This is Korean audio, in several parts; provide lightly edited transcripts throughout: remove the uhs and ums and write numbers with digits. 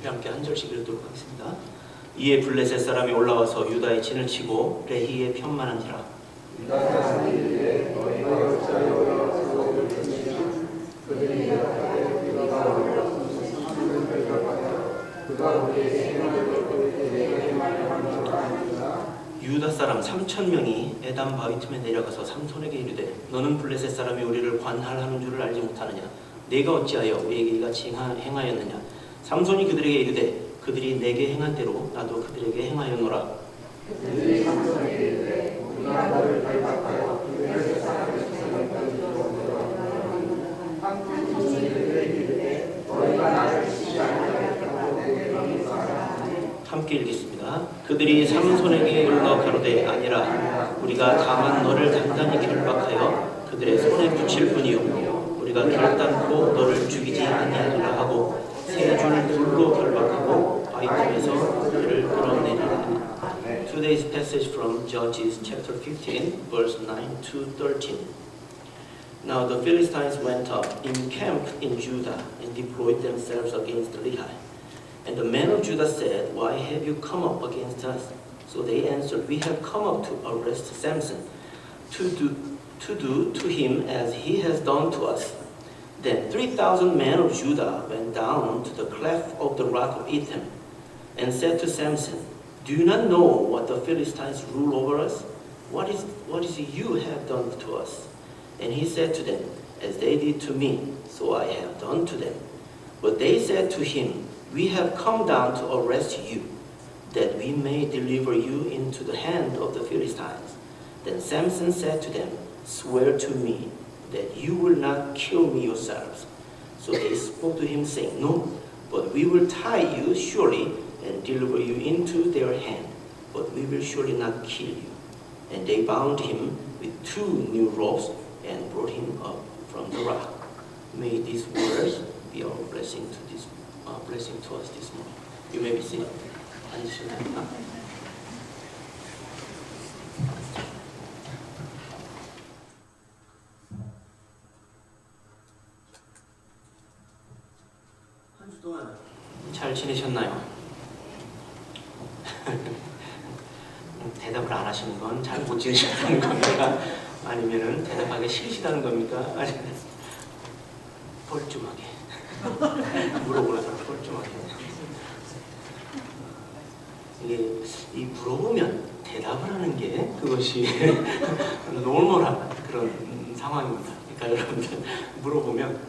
함께 한 절씩 읽도록 하겠습니다. 이에 블레셋 사람이 올라와서 유다의 진을 치고 레히에 편만한지라. 유다 사람들에게 너희가 어찌하여 약속을 지키며 그들이 약하되 그가 우리가 삼천을 대적하여 그가 우리에게 행한 것을 내가 행하려 하는 줄 아느니라. 유다 사람 3,000명이 에담 바위 틈에 내려가서 삼손에게 이르되 너는 블레셋 사람이 우리를 관할하는 줄을 알지 못하느냐? 내가 어찌하여 우리에게 이같이 행하였느냐? 삼손이 그들에게 이르되 그들이 내게 행한 대로 나도 그들에게 행하였노라. 그들이 삼손에게 이르되 우리가 너를 결박하여 블레셋 사람의 손에까지 얻으려 삼손이 그들에게 이르되 너희가 나를 치지 아니하였다고 내게 명령하라. 함께 읽겠습니다. 그들이 삼손에게 일러 가로되 아니라 우리가 다만 너를 단단히 결박하여 그들의 손에 붙일 뿐이요 우리가 결단코 너를 죽이지 아니하리라 하고 세 줄 돌로 결박하고 바위 틈에서 그들을 끌어내리라. Today's passage from Judges chapter 15 verse 9 to 13. Now the Philistines went up, encamped in Judah, and deployed themselves against Lehi. And the men of Judah said, Why have you come up against us? So they answered, We have come up to arrest Samson, to do to him as he has done to us. Then 3,000 men of Judah went down to the cleft of the rock of Etham, and said to Samson, Do you not know what the Philistines rule over us? What is it you have done to us? And he said to them, As they did to me, so I have done to them. But they said to him, We have come down to arrest you, that we may deliver you into the hand of the Philistines. Then Samson said to them, Swear to me that you will not kill me yourselves. So they spoke to him, saying, No, but we will tie you surely and deliver you into their hand, but we will surely not kill you. And they bound him with 2 new ropes and brought him up from the rock. May these words be our blessing to us this morning. You may be seated. 앉으실까요? 한 주 동안 잘 지내셨나요? 대답을 안 하시는 건 잘 못 지내셨다는 겁니까? 아니면은 대답하기 싫으시다는 겁니까? 아니면 뻘쭘하게 물어보는 사람 뻘쭘하게 이게 이 물어보면 대답을 하는 게 그것이 노멀한 그런 상황입니다. 그러니까 여러분들 물어보면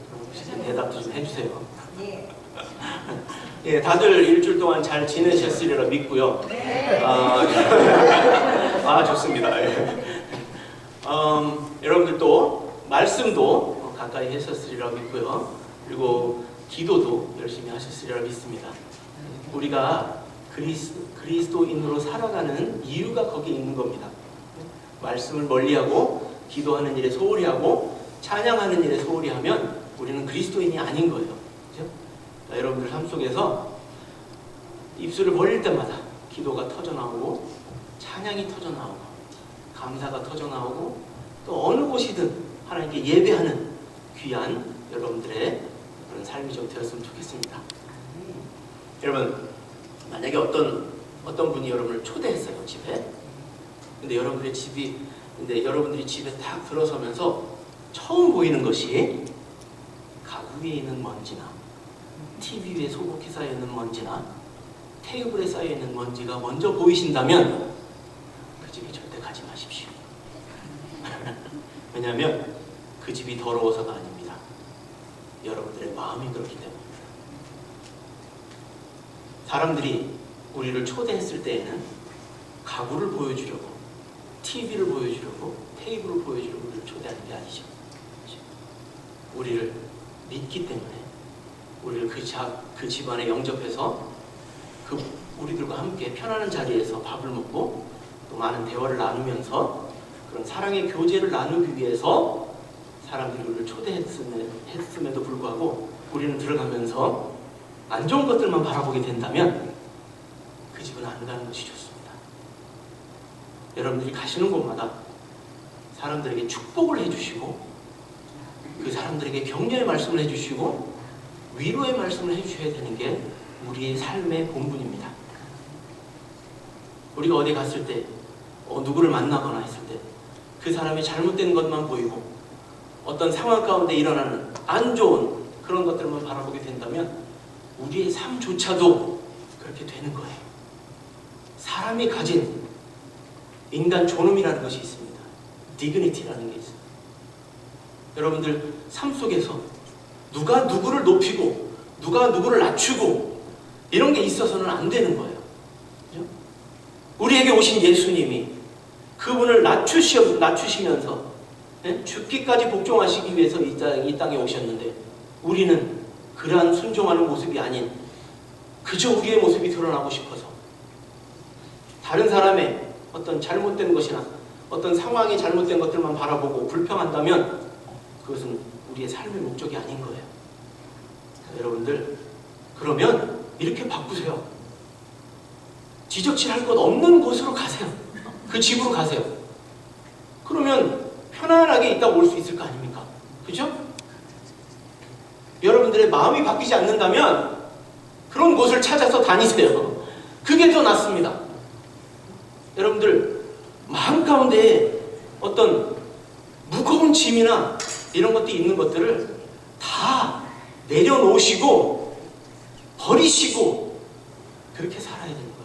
대답도 좀 해주세요. 예, 다들 일주일 동안 잘 지내셨으리라 믿고요. 네. 좋습니다. 예. 여러분들도 말씀도 가까이 하셨으리라 믿고요. 그리고 기도도 열심히 하셨으리라 믿습니다. 우리가 그리스도인으로 살아가는 이유가 거기에 있는 겁니다. 말씀을 멀리하고 기도하는 일에 소홀히 하고 찬양하는 일에 소홀히 하면 우리는 그리스도인이 아닌 거예요. 그렇죠? 여러분들 삶 속에서 입술을 벌릴 때마다 기도가 터져나오고 찬양이 터져나오고 감사가 터져나오고 또 어느 곳이든 하나님께 예배하는 귀한 여러분들의 그런 삶이 좀 되었으면 좋겠습니다. 여러분 만약에 어떤 분이 여러분을 초대했어요 집에. 근데 여러분들이 집에 딱 들어서면서 처음 보이는 것이 가구 위에 있는 먼지나 TV 위에 소복히 쌓여있는 먼지나 테이블에 쌓여있는 먼지가 먼저 보이신다면 그 집에 절대 가지 마십시오. 왜냐하면 그 집이 더러워서가 아닙니다. 여러분들의 마음이 그렇기 때문입니다. 사람들이 우리를 초대했을 때에는 가구를 보여주려고 TV를 보여주려고 테이블을 보여주려고 우리를 초대하는 게 아니죠. 우리를 믿기 때문에 우리를 그 집안에 영접해서 우리들과 함께 편안한 자리에서 밥을 먹고 또 많은 대화를 나누면서 그런 사랑의 교제를 나누기 위해서 사람들이 우리를 초대했음에도 불구하고 우리는 들어가면서 안 좋은 것들만 바라보게 된다면 그 집은 안 가는 것이 좋습니다. 여러분들이 가시는 곳마다 사람들에게 축복을 해주시고 그 사람들에게 격려의 말씀을 해주시고 위로의 말씀을 해주셔야 되는 게 우리의 삶의 본분입니다. 우리가 어디 갔을 때 누구를 만나거나 했을 때 그 사람의 잘못된 것만 보이고 어떤 상황 가운데 일어나는 안 좋은 그런 것들만 바라보게 된다면 우리의 삶조차도 그렇게 되는 거예요. 사람이 가진 인간 존엄이라는 것이 있습니다. 디그니티라는 게 있어요. 여러분들 삶 속에서 누가 누구를 높이고 누가 누구를 낮추고 이런 게 있어서는 안 되는 거예요. 그죠? 우리에게 오신 예수님이 그분을 낮추시면서 죽기까지 복종하시기 위해서 이 땅에 오셨는데 우리는 그러한 순종하는 모습이 아닌 그저 우리의 모습이 드러나고 싶어서 다른 사람의 어떤 잘못된 것이나 어떤 상황이 잘못된 것들만 바라보고 불평한다면 그것은 우리의 삶의 목적이 아닌 거예요. 여러분들 그러면 이렇게 바꾸세요. 지적질할 것 없는 곳으로 가세요. 그 집으로 가세요. 그러면 편안하게 있다가 올 수 있을 거 아닙니까? 그죠? 여러분들의 마음이 바뀌지 않는다면 그런 곳을 찾아서 다니세요. 그게 더 낫습니다. 여러분들 마음 가운데 어떤 무거운 짐이나 이런 것들이 있는 것들을 다 내려놓으시고 버리시고 그렇게 살아야 되는 거예요.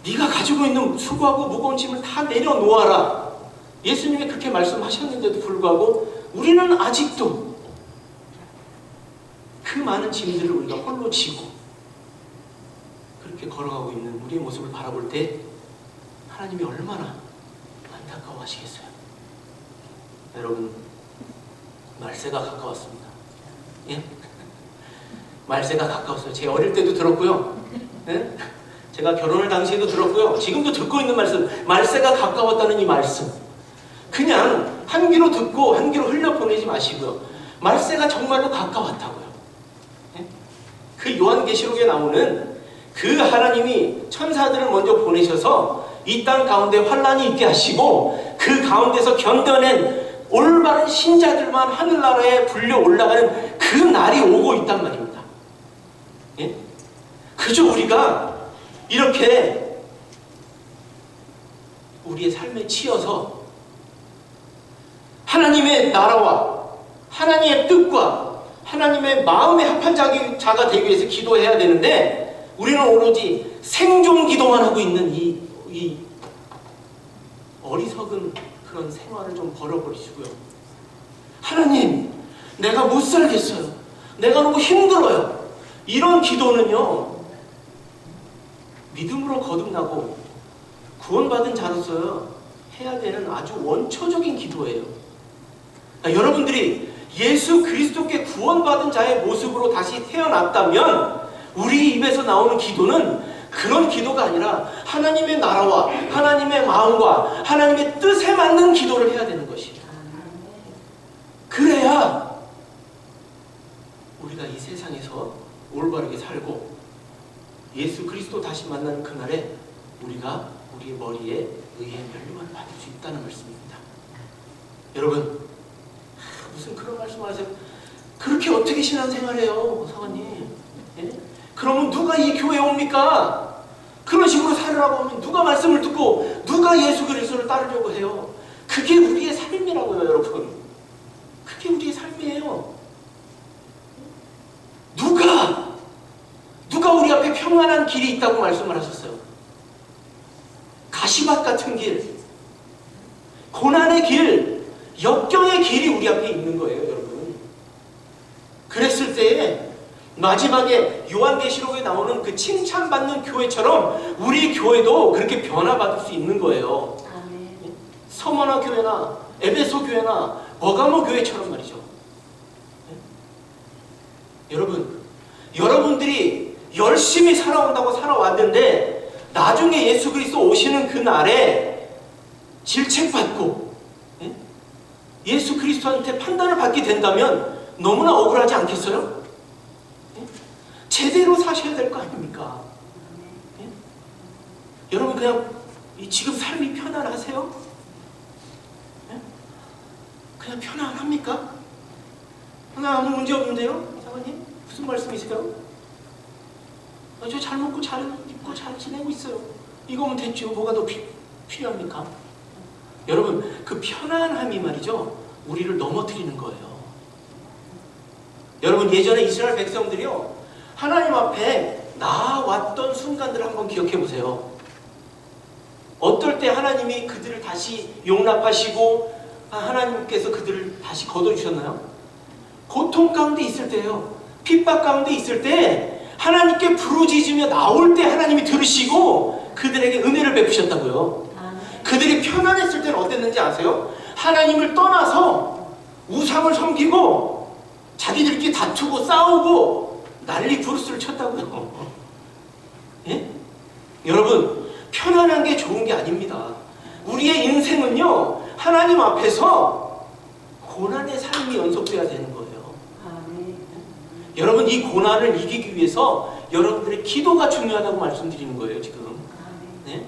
네가 가지고 있는 수고하고 무거운 짐을 다 내려놓아라. 예수님이 그렇게 말씀하셨는데도 불구하고 우리는 아직도 그 많은 짐들을 우리가 홀로 지고 그렇게 걸어가고 있는 우리의 모습을 바라볼 때 하나님이 얼마나 안타까워하시겠어요. 여러분 말세가 가까웠습니다. 예? 말세가 가까웠어요. 제가 어릴 때도 들었고요. 예? 제가 결혼을 당시에도 들었고요. 지금도 듣고 있는 말씀, 말세가 가까웠다는 이 말씀. 그냥 한 귀로 듣고 한 귀로 흘려보내지 마시고요. 말세가 정말로 가까웠다고요. 예? 그 요한계시록에 나오는 그 하나님이 천사들을 먼저 보내셔서 이 땅 가운데 환란이 있게 하시고 그 가운데서 견뎌낸 올바른 신자들만 하늘나라에 불려 올라가는 그 날이 오고 있단 말입니다. 예? 그저 우리가 이렇게 우리의 삶에 치여서 하나님의 나라와 하나님의 뜻과 하나님의 마음에 합한 자가 되기 위해서 기도해야 되는데 우리는 오로지 생존 기도만 하고 있는 이 어리석은 그런 생활을 좀 버려버리시고요. 하나님, 내가 못 살겠어요. 내가 너무 힘들어요. 이런 기도는요, 믿음으로 거듭나고 구원받은 자로서 해야 되는 아주 원초적인 기도예요. 그러니까 여러분들이 예수 그리스도께 구원받은 자의 모습으로 다시 태어났다면 우리 입에서 나오는 기도는 그런 기도가 아니라 하나님의 나라와 하나님의 마음과 하나님의 뜻에 맞는 기도를 해야 되는 것이에요. 그래야 우리가 이 세상에서 올바르게 살고 예수 그리스도 다시 만나는 그날에 우리가 우리의 머리에 의의 면류관을 받을 수 있다는 말씀입니다. 여러분 무슨 그런 말씀을 하세요? 그렇게 어떻게 신앙생활해요 사관님? 예? 그러면 누가 이 교회에 옵니까? 그런 식으로 살으라고 하면 누가 말씀을 듣고 누가 예수 그리스도를 따르려고 해요? 그게 우리의 삶이라고요 여러분. 그게 우리의 삶이에요. 누가 우리 앞에 평안한 길이 있다고 말씀을 하셨어요? 가시밭 같은 길, 고난의 길, 역경의 길이 우리 앞에 있는 거예요 여러분. 그랬을 때에 마지막에 요한계시록에 나오는 그 칭찬받는 교회처럼 우리 교회도 그렇게 변화받을 수 있는 거예요. 아멘. 서머나 교회나 에베소 교회나 버가모 교회처럼 말이죠. 여러분들이 열심히 살아온다고 살아왔는데 나중에 예수 그리스도 오시는 그 날에 질책받고 예수 그리스도한테 판단을 받게 된다면 너무나 억울하지 않겠어요? 제대로 사셔야 될 거 아닙니까? 여러분 그냥 지금 삶이 편안하세요? 그냥 편안합니까? 나 아무 문제 없는데요? 사모님? 무슨 말씀이세요? 저 잘 먹고 잘 입고 잘 지내고 있어요. 이거면 됐죠. 뭐가 더 필요합니까? 여러분, 그 편안함이 말이죠, 우리를 넘어뜨리는 거예요. 여러분, 예전에 이스라엘 백성들이요, 하나님 앞에 나아왔던 순간들을 한번 기억해 보세요. 어떨 때 하나님이 그들을 다시 용납하시고 하나님께서 그들을 다시 거둬주셨나요? 고통 가운데 있을 때요, 핍박 가운데 있을 때 하나님께 부르짖으며 나올 때 하나님이 들으시고 그들에게 은혜를 베푸셨다고요. 그들이 편안했을 때는 어땠는지 아세요? 하나님을 떠나서 우상을 섬기고 자기들끼리 다투고 싸우고 난리 부르스를 쳤다고요. 예? 여러분, 편안한 게 좋은 게 아닙니다. 우리의 인생은요, 하나님 앞에서 고난의 삶이 연속돼야 되는 거예요. 여러분, 이 고난을 이기기 위해서 여러분들의 기도가 중요하다고 말씀드리는 거예요, 지금. 네?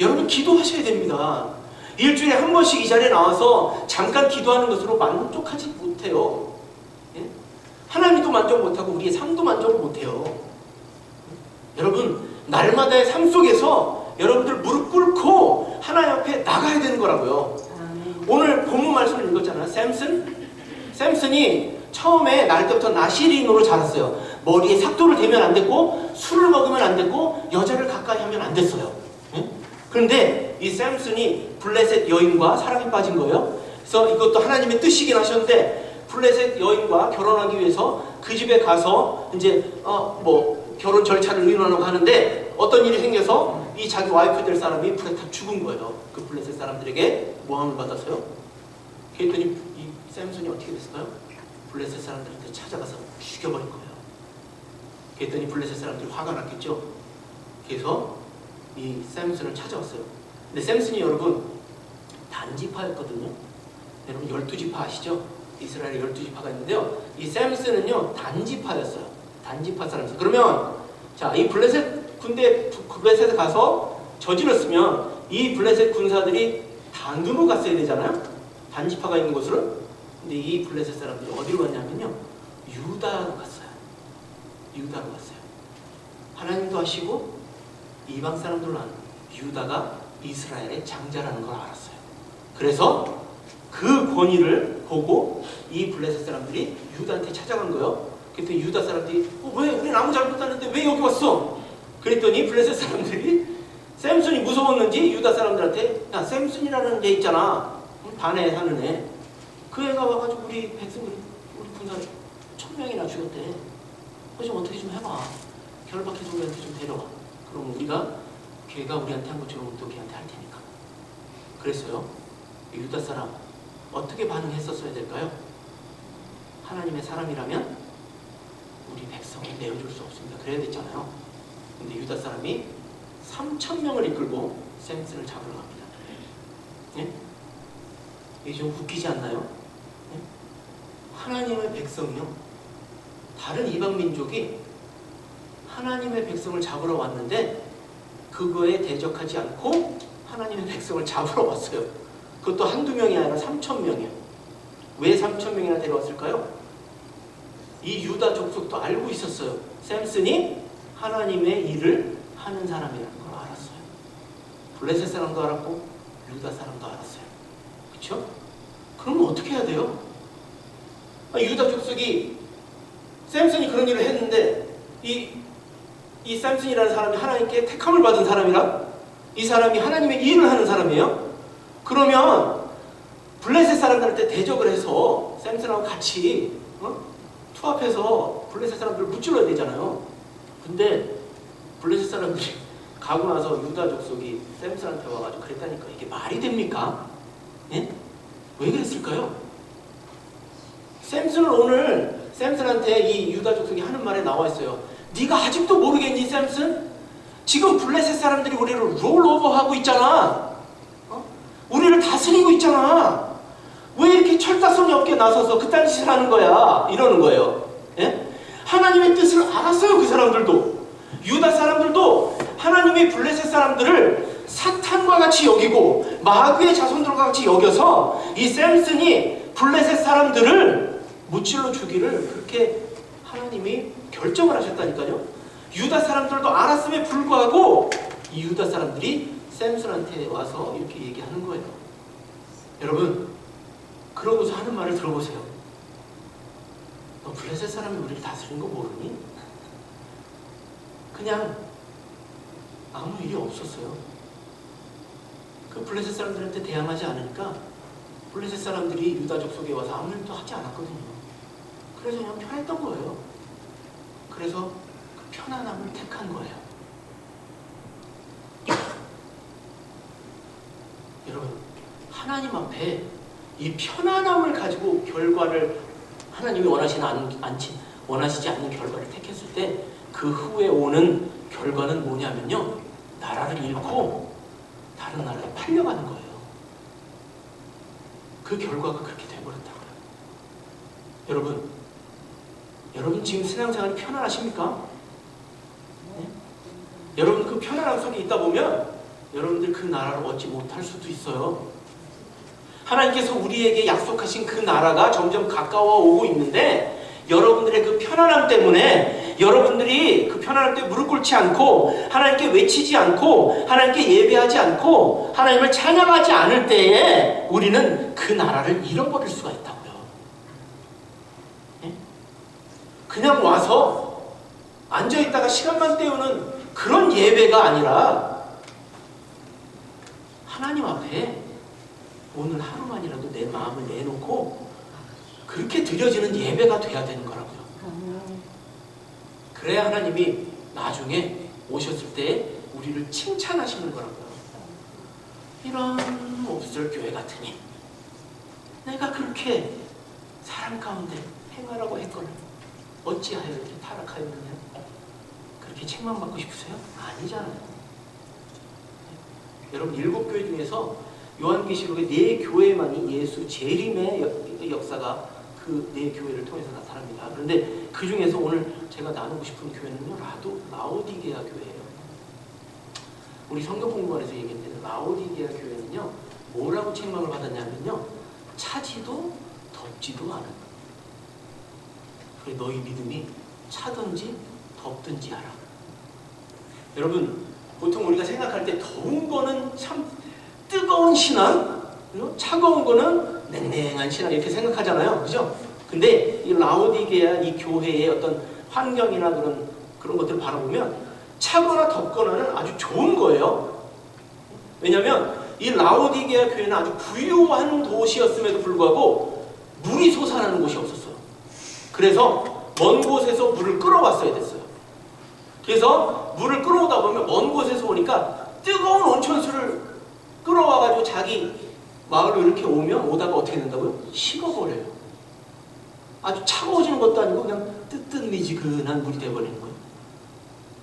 여러분, 기도하셔야 됩니다. 일주일에 한 번씩 이 자리에 나와서 잠깐 기도하는 것으로 만족하지 못해요. 예? 하나님도 만족 못하고 우리의 삶도 만족을 못해요. 여러분, 날마다의 삶 속에서 여러분들 무릎 꿇고 하나님 앞에 나가야 되는 거라고요. 오늘 본문 말씀을 읽었잖아요. 샘슨이 처음에 날 때부터 나시린으로 자랐어요. 머리에 삭도를 대면 안 됐고, 술을 먹으면 안 됐고, 여자를 가까이 하면 안 됐어요. 응? 그런데 이 샘슨이 블레셋 여인과 사랑에 빠진 거예요. 그래서 이것도 하나님의 뜻이긴 하셨는데, 블레셋 여인과 결혼하기 위해서 그 집에 가서 이제 결혼 절차를 의논하려고 하는데, 어떤 일이 생겨서 이 자기 와이프 될 사람이 불에 타 죽은 거예요. 그 블레셋 사람들에게 모함을 받아서요. 그랬더니 이 샘슨이 어떻게 됐을까요? 블레셋 사람들한테 찾아가서 죽여버린 거예요. 그랬더니 블레셋 사람들이 화가 났겠죠. 그래서 이 샘슨을 찾아왔어요. 근데 샘슨이 여러분 단지파였거든요. 여러분 12지파 아시죠? 이스라엘에 12지파가 있는데요. 이 샘슨은요 단지파였어요. 단지파 사람이었어요. 그러면 자, 이 블레셋 블레셋에 가서 저질렀으면 이 블레셋 군사들이 단으로 갔어야 되잖아요. 단지파가 있는 곳으로. 근데 이 블레셋 사람들이 어디로 갔냐면요, 유다로 갔어요. 유다로 갔어요. 하나님도 하시고 이방 사람들로 한 유다가 이스라엘의 장자라는 걸 알았어요. 그래서 그 권위를 보고 이 블레셋 사람들이 유다한테 찾아간 거예요. 그랬더니 유다 사람들이 왜 우린 아무 잘못하는데 왜 여기 왔어? 그랬더니 블레셋 사람들이 샘슨이 무서웠는지 유다 사람들한테, 야, 샘슨이라는 애 있잖아, 반에 사는 애, 그 애가 와가지고 우리 백성들, 우리 군사 1000명이나 죽였대. 좀 어떻게 좀 해봐. 결박해서 우리한테 좀 데려와. 그럼 걔가 우리한테 한 것처럼 또 걔한테 할 테니까. 그랬어요. 유다 사람 어떻게 반응했었어야 될까요? 하나님의 사람이라면 우리 백성을 내어줄 수 없습니다. 그래야 됐잖아요. 근데 유다 사람이 3000명을 이끌고 샘슨을 잡으러 갑니다. 예? 이게 좀 웃기지 않나요? 예? 하나님의 백성이요, 다른 이방 민족이 하나님의 백성을 잡으러 왔는데 그거에 대적하지 않고 하나님의 백성을 잡으러 왔어요. 그것도 한두 명이 아니라 3000명이요. 왜 3000명이나 데려왔을까요? 이 유다 족속도 알고 있었어요. 샘슨이 하나님의 일을 하는 사람이라는 걸 알았어요. 블레셋 사람도 알았고 유다 사람도 알았어요. 그렇죠? 그러면 어떻게 해야 돼요? 유다 족속이 샘슨이 그런 일을 했는데 이 샘슨이라는 사람이 하나님께 택함을 받은 사람이라, 이 사람이 하나님의 일을 하는 사람이에요. 그러면 블레셋 사람들한테 대적을 해서 샘슨하고 같이 투합해서 블레셋 사람들을 무찔러야 되잖아요. 근데 블레셋 사람들이 가고 나서 유다 족속이 샘슨한테 와가지고 그랬다니까. 이게 말이 됩니까? 예? 왜 그랬을까요? 샘슨을 오늘 샘슨한테 이 유다 족속이 하는 말에 나와 있어요. 네가 아직도 모르겠니, 샘슨? 지금 블레셋 사람들이 우리를 롤오버하고 있잖아. 우리를 다스리고 있잖아. 왜 이렇게 철다성이 없게 나서서 그딴 짓을 하는 거야? 이러는 거예요. 예? 하나님의 뜻을 알았어요. 그 사람들도, 유다 사람들도 하나님의 블레셋 사람들을 사탄과 같이 여기고 마귀의 자손들과 같이 여겨서 이 샘슨이 블레셋 사람들을 무찔러 주기를 그렇게 하나님이 결정을 하셨다니까요. 유다 사람들도 알았음에 불구하고 이 유다 사람들이 샘슨한테 와서 이렇게 얘기하는 거예요. 여러분, 그러고서 하는 말을 들어보세요. 너 블레셋 사람이 우리를 다스린 거 모르니? 그냥 아무 일이 없었어요. 그 블레셋 사람들한테 대항하지 않으니까 블레셋 사람들이 유다 족속에 와서 아무 일도 하지 않았거든요. 그래서 그냥 편했던 거예요. 그래서 그 편안함을 택한 거예요. 여러분, 하나님 앞에 이 편안함을 가지고 결과를 하나님이 원하시지 않는 결과를 택했을 때 그 후에 오는 결과는 뭐냐면요, 나라를 잃고 다른 나라에 팔려가는 거예요. 그 결과가 그렇게 돼버렸다고요. 여러분 지금 신앙생활이 편안하십니까? 네? 여러분 그 편안함 속에 있다 보면 여러분들 그 나라를 얻지 못할 수도 있어요. 하나님께서 우리에게 약속하신 그 나라가 점점 가까워 오고 있는데 여러분들의 그 편안함 때문에 여러분들이 그 편안함 때문에 무릎 꿇지 않고 하나님께 외치지 않고 하나님께 예배하지 않고 하나님을 찬양하지 않을 때에 우리는 그 나라를 잃어버릴 수가 있다고요. 네? 그냥 와서 앉아있다가 시간만 때우는 그런 예배가 아니라 하나님 앞에 오늘 하루만이라도 내 마음을 내놓고 그렇게 드려지는 예배가 돼야 되는 거라고요. 그래야 하나님이 나중에 오셨을 때 우리를 칭찬하시는 거라고요. 이런 몹쓸 교회 같으니 내가 그렇게 사람 가운데 행하라고 했거늘 어찌하여 이렇게 타락하였느냐? 그렇게 책망받고 싶으세요? 아니잖아요. 여러분, 7교회 중에서 요한계시록의 4교회만이 예수 재림의 역사가 그 4교회를 통해서 나타납니다. 그런데 그 중에서 오늘 제가 나누고 싶은 교회는요, 라오디게아 교회예요. 우리 성경 공부관에서 얘기했는데 라오디게아 교회는요, 뭐라고 책망을 받았냐면요, 차지도 덥지도 않은. 그래, 너희 믿음이 차든지 덥든지 하라. 여러분, 보통 우리가 생각할 때 더운 거는 참 뜨거운 신앙, 그리고 차가운 거는 냉랭한 신앙 이렇게 생각하잖아요. 그죠? 근데 이 라오디게아 이 교회의 어떤 환경이나 그런 것들을 바라보면 차거나 덥거나는 아주 좋은 거예요. 왜냐하면 이 라오디게아 교회는 아주 부유한 도시였음에도 불구하고 물이 솟아나는 곳이 없었어요. 그래서 먼 곳에서 물을 끌어왔어야 됐어요. 그래서 물을 끌어오다 보면 먼 곳에서 오니까 뜨거운 온천수를 끌어와가지고 자기 마을로 이렇게 오다가 어떻게 된다고요? 식어버려요. 아주 차가워지는 것도 아니고 그냥 뜨뜻미지근한 물이 되어버리는 거예요.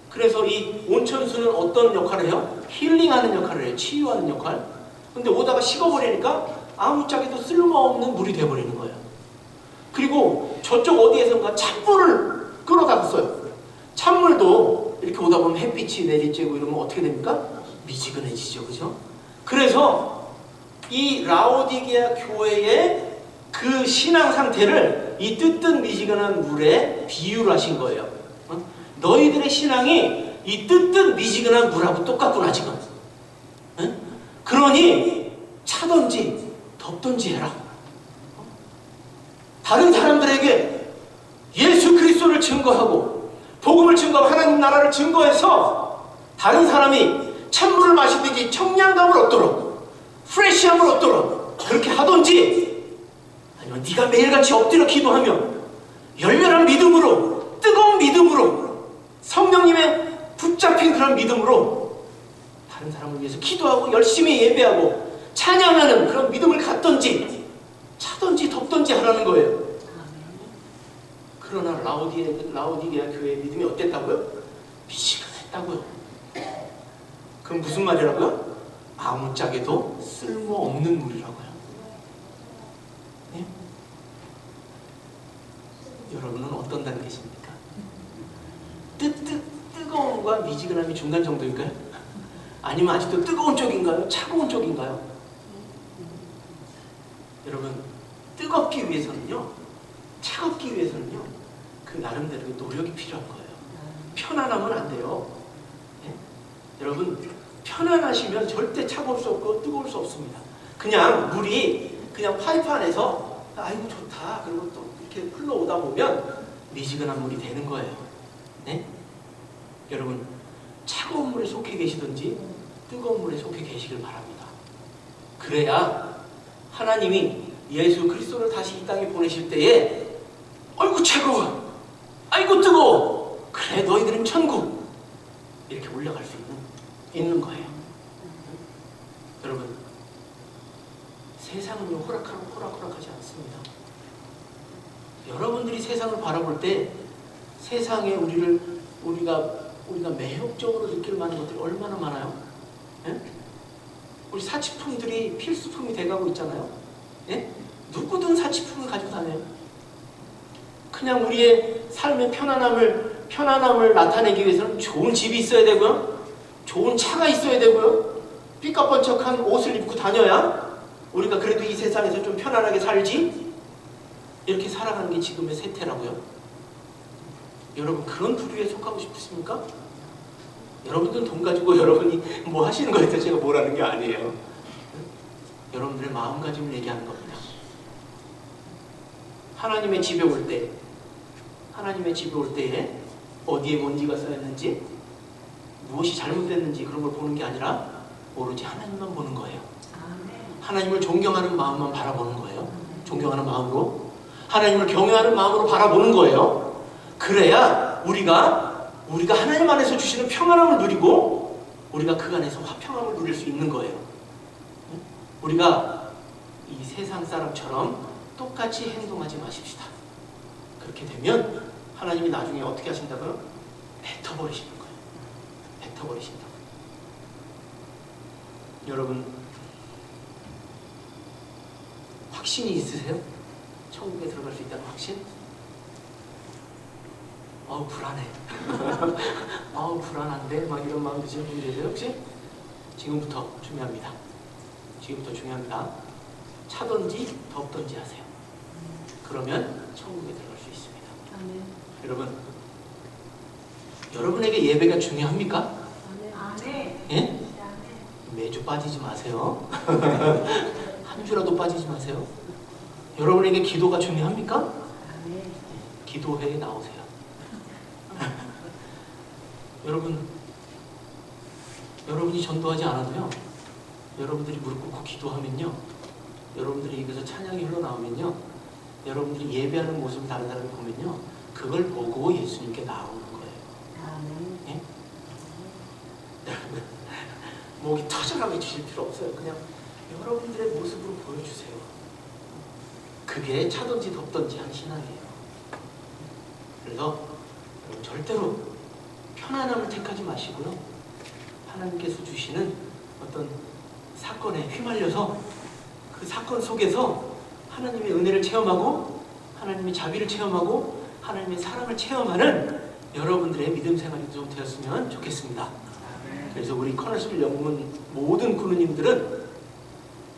그래서 이 온천수는 어떤 역할을 해요? 힐링하는 역할을 해요. 치유하는 역할. 근데 오다가 식어버리니까 아무짝에도 쓸모없는 물이 되어버리는 거예요. 그리고 저쪽 어디에선가 찬물을 끌어다가 써요. 찬물도 이렇게 오다 보면 햇빛이 내리쬐고 이러면 어떻게 됩니까? 미지근해지죠. 그죠? 그래서 이 라오디게아 교회의 그 신앙 상태를 이 뜨뜻미지근한 물에 비유를 하신 거예요. 너희들의 신앙이 이 뜨뜻미지근한 물하고 똑같구나 지금. 그러니 차든지 덥든지 해라. 다른 사람들에게 예수 그리스도를 증거하고 복음을 증거하고 하나님 나라를 증거해서 다른 사람이 찬물을 마시든지 청량감을 얻도록 프레시함을 얻도록 그렇게 하든지, 아니면 네가 매일같이 엎드려 기도하며 열렬한 믿음으로, 뜨거운 믿음으로, 성령님의 붙잡힌 그런 믿음으로 다른 사람을 위해서 기도하고 열심히 예배하고 찬양하는 그런 믿음을 갖든지 차든지 덥든지 하라는 거예요. 그러나 라오디게아 교회의 믿음이 어땠다고요? 미지근했다고요. 그럼 무슨 말이라고요? 아무짝에도 쓸모없는 물이라고요. 네? 여러분은 어떤 단계십니까? 뜨거움과 미지근함이 중간 정도일까요? 아니면 아직도 뜨거운 쪽인가요? 차가운 쪽인가요? 여러분, 뜨겁기 위해서는요, 차갑기 위해서는요, 그 나름대로 노력이 필요한 거예요. 편안하면 안 돼요. 예? 여러분, 편안하시면 절대 차가울 수 없고 뜨거울 수 없습니다. 그냥 물이 그냥 파이프 안에서 아이고 좋다 그리고 또 이렇게 흘러오다 보면 미지근한 물이 되는 거예요. 네? 여러분, 차가운 물에 속해 계시든지 뜨거운 물에 속해 계시길 바랍니다. 그래야 하나님이 예수 그리스도를 다시 이 땅에 보내실 때에 아이고 차가워, 아이고 뜨거워, 그래 너희들은 천국, 이렇게 올라갈 수 있는 거예요. 여러분, 세상은요 호락호락하지 않습니다. 여러분들이 세상을 바라볼 때 세상에 우리가 매혹적으로 느낄 만한 것들이 얼마나 많아요? 예? 우리 사치품들이 필수품이 돼가고 있잖아요. 예? 누구든 사치품을 가지고 다녀요. 그냥 우리의 삶의 편안함을 나타내기 위해서는 좋은 집이 있어야 되고요, 좋은 차가 있어야 되고요, 삐까뻔쩍한 옷을 입고 다녀야 우리가 그래도 이 세상에서 좀 편안하게 살지, 이렇게 살아가는 게 지금의 세태라고요. 여러분, 그런 부류에 속하고 싶으십니까? 여러분들은 돈 가지고 여러분이 뭐 하시는 거에 대해서 제가 뭐라는 게 아니에요. 여러분들의 마음가짐을 얘기하는 겁니다. 하나님의 집에 올 때에 어디에 먼지가 쌓였는지, 무엇이 잘못됐는지 그런 걸 보는 게 아니라 오로지 하나님만 보는 거예요. 하나님을 존경하는 마음만 바라보는 거예요. 존경하는 마음으로, 하나님을 경외하는 마음으로 바라보는 거예요. 그래야 우리가 하나님 안에서 주시는 평안함을 누리고 우리가 그 안에서 화평함을 누릴 수 있는 거예요. 우리가 이 세상 사람처럼 똑같이 행동하지 마십시다. 그렇게 되면 하나님이 나중에 어떻게 하신다고요? 뱉어버리시는 거예요. 뱉어버리신다고요. 여러분, 확신이 있으세요? 천국에 들어갈 수 있다는 확신? 불안해. 불안한데? 막 이런 마음 드시는 분이 계세요 혹시? 지금부터 중요합니다. 차든지 덥든지 하세요. 그러면 천국에 들어갈 수 있습니다. 아멘. 여러분, 여러분에게 예배가 중요합니까? 아멘. 예? 매주 빠지지 마세요. 한 주라도 빠지지 마세요. 여러분에게 기도가 중요합니까? 아멘. 기도회에 나오세요. 여러분이 전도하지 않아도요, 여러분들이 무릎 꿇고 기도하면요, 여러분들이 입에서 찬양이 흘러나오면요, 여러분들이 예배하는 모습을 다른 사람이 보면요, 그걸 보고 예수님께 나오는 거예요. 아멘. 예? 목이 터져나게 해주실 필요 없어요. 그냥 여러분들의 모습으로 보여주세요. 그게 차든지 덥든지 한 신앙이에요. 그래서 여러분, 절대로 편안함을 택하지 마시고요, 하나님께서 주시는 어떤 사건에 휘말려서 그 사건 속에서 하나님의 은혜를 체험하고 하나님의 자비를 체험하고 하나님의 사랑을 체험하는 여러분들의 믿음 생활이 좀 되었으면 좋겠습니다. 그래서 우리 커널스빌 영문 모든 군우님들은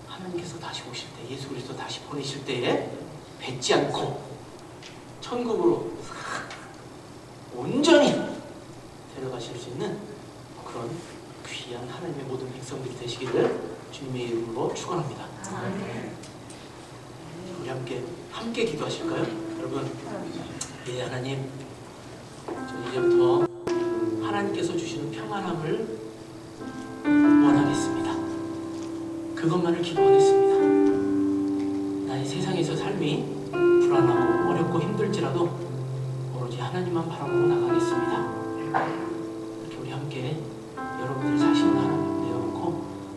하나님께서 다시 오실 때, 예수 그리스도 다시 보내실 때에 뱉지 않고 천국으로 온전히 데려가실 수 있는 그런 귀한 하나님의 모든 백성들이 되시기를 주님의 이름으로 축원합니다. 우리 함께 기도하실까요? 여러분, 예, 하나님, 저 이제부터 하나님께서 주시는 평안함을 원하겠습니다. 그것만을 기도하겠습니다. 나의 세상에서 삶이 불안하고 어렵고 힘들지라도 오로지 하나님만 바라보고 나가겠습니다. 이렇게 우리 함께 여러분들 자신을 하나님 내어놓고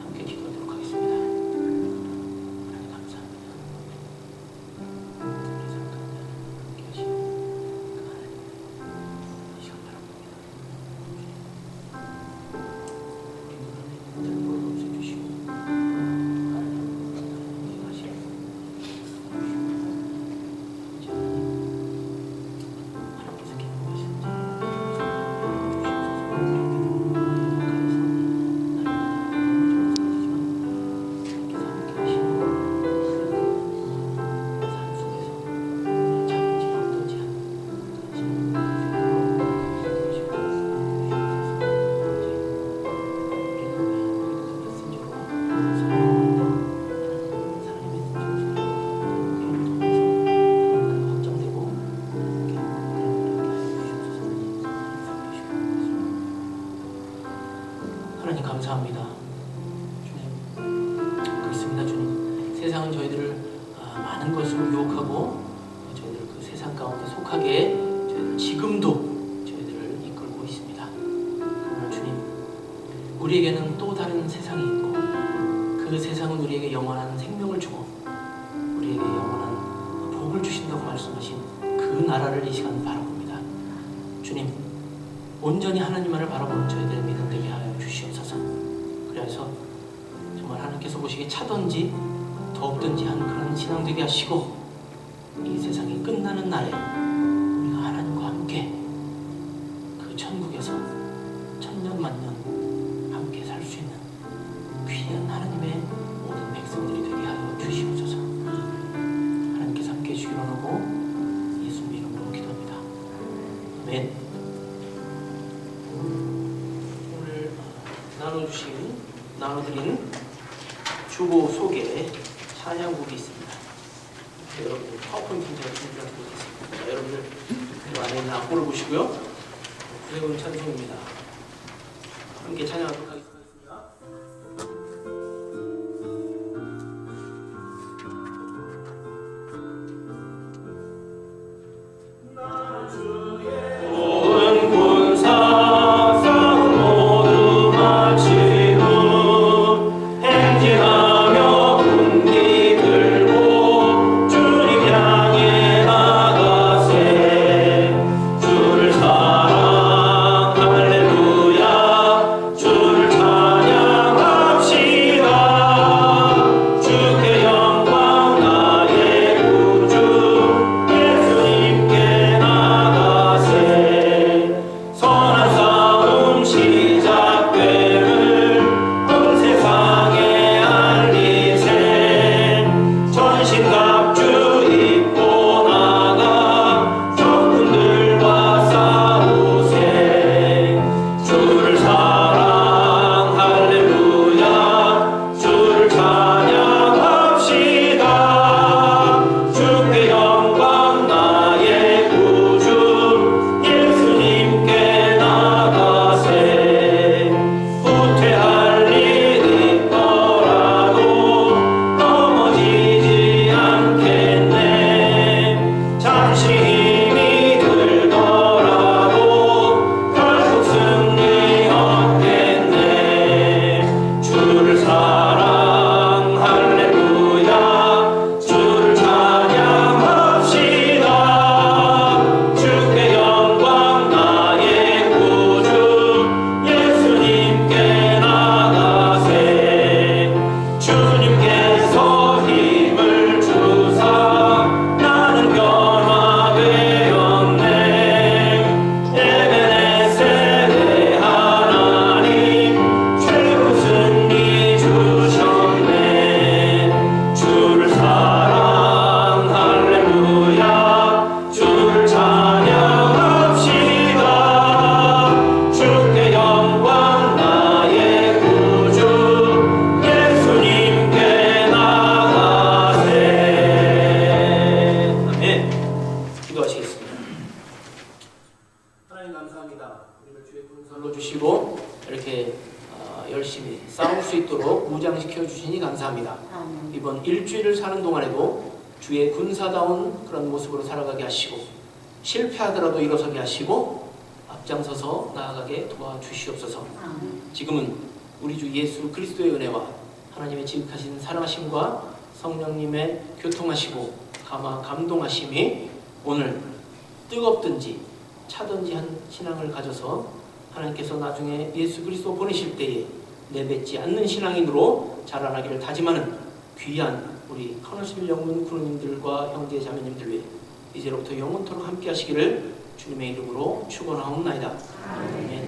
함께 기도하도록 하겠습니다. 하나님 감사합니다. 우리 삶 가운데 함께 하시고 하나님 이 시간 바랍니다. 우리 눈안에 있는 걸 없애주시고 하나님 하시고 하나님께서 기뻐하시는 자 세상은 저희들을 많은 것으로 유혹하고 저희들을 그 세상 가운데 속하게 저희들 지금도 저희들을 이끌고 있습니다. 그러나 주님, 우리에게는 또 다른 세상이 있고 그 세상은 우리에게 영원한 생명을 주고 우리에게 영원한 복을 주신다고 말씀하신 그 나라를 이 시간 바라봅니다. 주님, 온전히 하나님만을 바라보는 저희들의 믿음 되게 하여 주시옵소서. 그래서 정말 하나님께서 보시기에 차든지 더없든지 한 그런 신앙 되게 하시고 이 세상이 끝나는 날에 우리가 하나님과 함께 그 천국에서 천년 만년 함께 살 수 있는 귀한 하나님의 모든 백성들이 되게 하여 주시옵소서. 하나님께서 함께 해주시기로 하고 예수 이름으로 기도합니다. 아멘. 오늘 나눠드린 주보 속에 찬양곡이 있습니다. 여러분들 파워포인트 제가 준비하도록 하겠습니다. 여러분들 그 안에 있는 악보를 보시고요. 구세군 찬송입니다. 함께 찬양하도록 하겠습니다. 열심히 싸울 수 있도록 무장시켜 주시니 감사합니다. 이번 일주일을 사는 동안에도 주의 군사다운 그런 모습으로 살아가게 하시고 실패하더라도 일어서게 하시고 앞장서서 나아가게 도와주시옵소서. 지금은 우리 주 예수 그리스도의 은혜와 하나님의 지극하신 사랑하심과 성령님의 교통하시고 감동하심이 오늘 뜨겁든지 차든지 한 신앙을 가져서 하나님께서 나중에 예수 그리스도 보내실 때에 내뱉지 않는 신앙인으로 자라나기를 다짐하는 귀한 우리 커널스빌 영문 군우님들과 형제 자매님들 위해 이제로부터 영원토록 함께 하시기를 주님의 이름으로 축원하옵나이다. 아멘.